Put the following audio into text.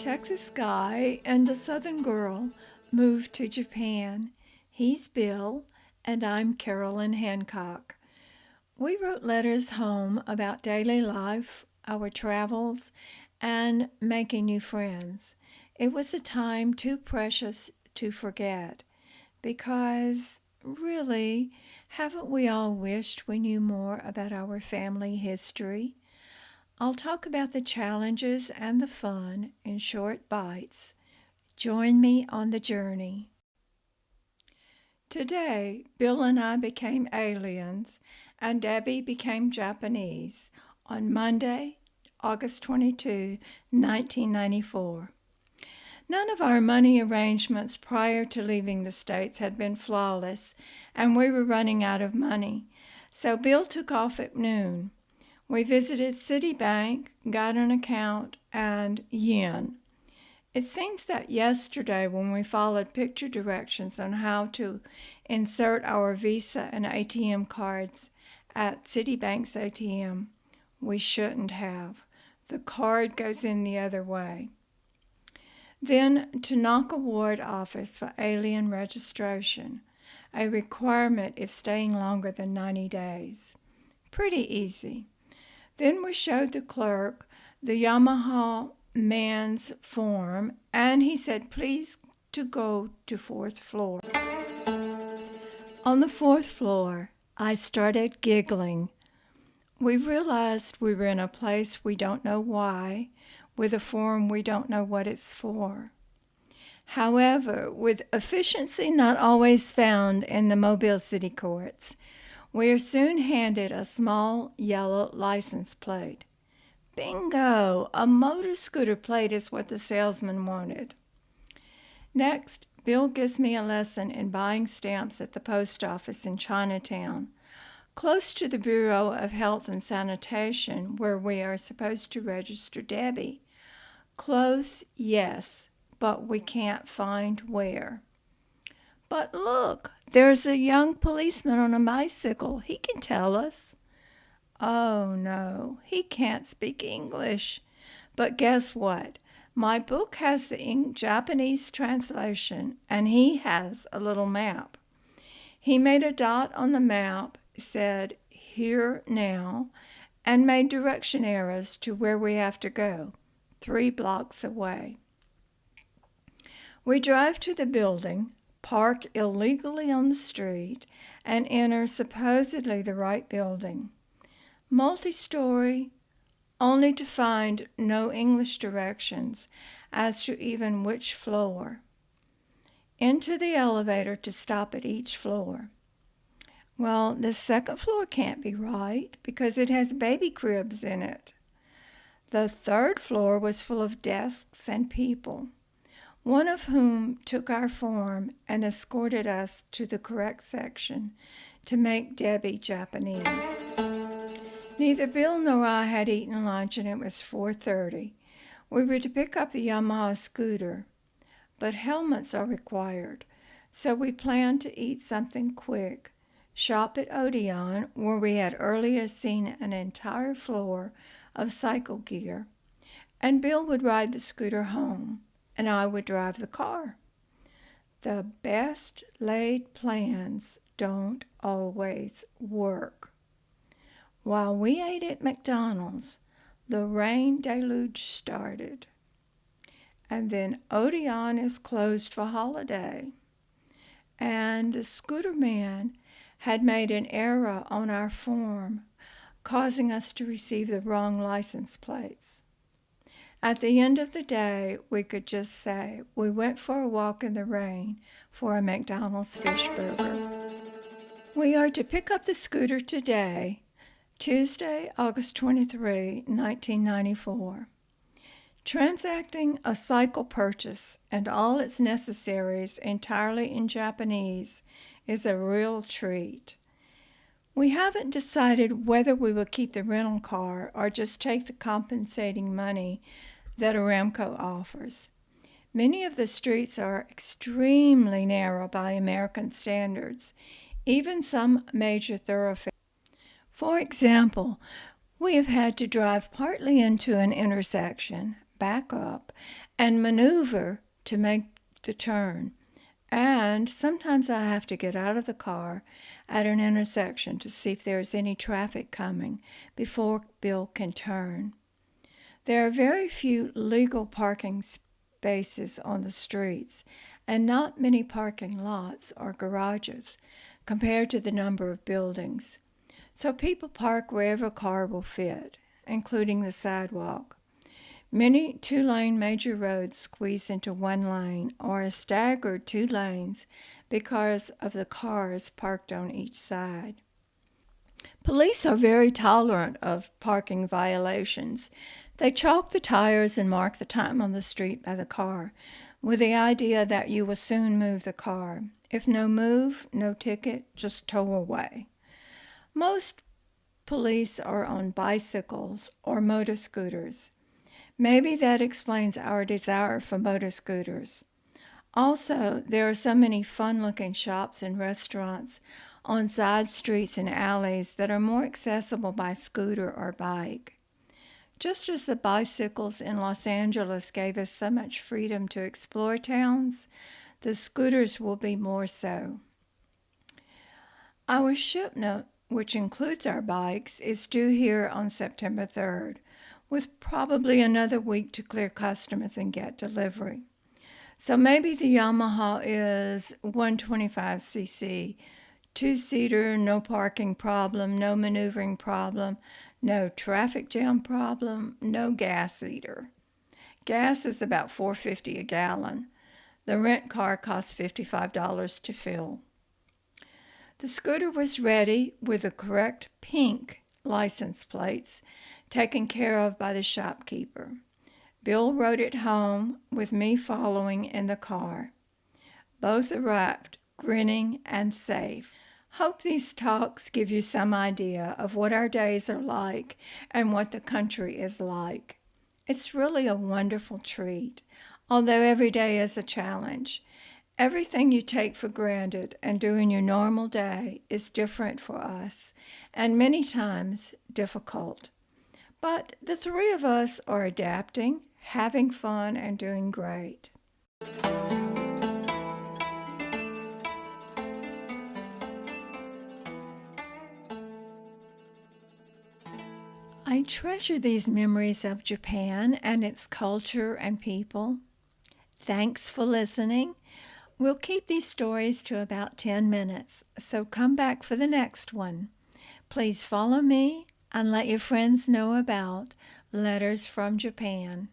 Texas guy and a Southern girl moved to Japan. He's Bill, and I'm Carolyn Hancock. We wrote letters home about daily life, our travels, and making new friends. It was a time too precious to forget because, really, haven't we all wished we knew more about our family history? I'll talk about the challenges and the fun in short bites. Join me on the journey. Today, Bill and I became aliens, and Debbie became Japanese on Monday, August 22, 1994. None of our money arrangements prior to leaving the States had been flawless, and we were running out of money. So Bill took off at noon. We visited Citibank, got an account, and yen. It seems that yesterday when we followed picture directions on how to insert our Visa and ATM cards at Citibank's ATM, we shouldn't have. The card goes in the other way. Then to Naka Ward office for alien registration, a requirement if staying longer than 90 days. Pretty easy. Then we showed the clerk the Yamaha man's form, and he said, please to go to 4th floor. On the 4th floor, I started giggling. We realized we were in a place we don't know why, with a form we don't know what it's for. However, with efficiency not always found in the Mobile City courts, we are soon handed a small yellow license plate. Bingo! A motor scooter plate is what the salesman wanted. Next, Bill gives me a lesson in buying stamps at the post office in Chinatown, close to the Bureau of Health and Sanitation, where we are supposed to register Debbie. Close, yes, but we can't find where. But look, there's a young policeman on a bicycle. He can tell us. Oh, no, he can't speak English. But guess what? My book has the Japanese translation, and he has a little map. He made a dot on the map, said, here now, and made direction arrows to where we have to go, 3 blocks away. We drive to the building, park illegally on the street, and enter supposedly the right building. Multi-story, only to find no English directions as to even which floor. Into the elevator to stop at each floor. Well, the 2nd floor can't be right because it has baby cribs in it. The 3rd floor was full of desks and people, one of whom took our form and escorted us to the correct section to make Debbie Japanese. Neither Bill nor I had eaten lunch, and it was 4:30. We were to pick up the Yamaha scooter, but helmets are required, so we planned to eat something quick, shop at Odeon, where we had earlier seen an entire floor of cycle gear, and Bill would ride the scooter home, and I would drive the car. The best laid plans don't always work. While we ate at McDonald's, the rain deluge started. And then Odeon is closed for holiday. And the scooter man had made an error on our form, causing us to receive the wrong license plates. At the end of the day, we could just say we went for a walk in the rain for a McDonald's fish burger. We are to pick up the scooter today, Tuesday, August 23, 1994. Transacting a cycle purchase and all its necessaries entirely in Japanese is a real treat. We haven't decided whether we will keep the rental car or just take the compensating money that Aramco offers. Many of the streets are extremely narrow by American standards, even some major thoroughfares. For example, we have had to drive partly into an intersection, back up, and maneuver to make the turn. And sometimes I have to get out of the car at an intersection to see if there's any traffic coming before Bill can turn. There are very few legal parking spaces on the streets, and not many parking lots or garages compared to the number of buildings. So people park wherever a car will fit, including the sidewalk. Many two-lane major roads squeeze into one lane or a staggered 2 lanes because of the cars parked on each side. Police are very tolerant of parking violations. They chalk the tires and mark the time on the street by the car, with the idea that you will soon move the car. If no move, no ticket, just tow away. Most police are on bicycles or motor scooters. Maybe that explains our desire for motor scooters. Also, there are so many fun-looking shops and restaurants on side streets and alleys that are more accessible by scooter or bike. Just as the bicycles in Los Angeles gave us so much freedom to explore towns, the scooters will be more so. Our ship note, which includes our bikes, is due here on September 3rd, with probably another week to clear customers and get delivery. So maybe the Yamaha is 125cc, 2-seater, no parking problem, no maneuvering problem, no traffic jam problem, no gas eater. Gas is about $4.50 a gallon. The rent car costs $55 to fill. The scooter was ready with the correct pink license plates taken care of by the shopkeeper. Bill rode it home with me following in the car. Both arrived grinning and safe. Hope these talks give you some idea of what our days are like and what the country is like. It's really a wonderful treat, although every day is a challenge. Everything you take for granted and do in your normal day is different for us, and many times difficult. But the 3 of us are adapting, having fun, and doing great. I treasure these memories of Japan and its culture and people. Thanks for listening. We'll keep these stories to about 10 minutes, so come back for the next one. Please follow me and let your friends know about Letters from Japan.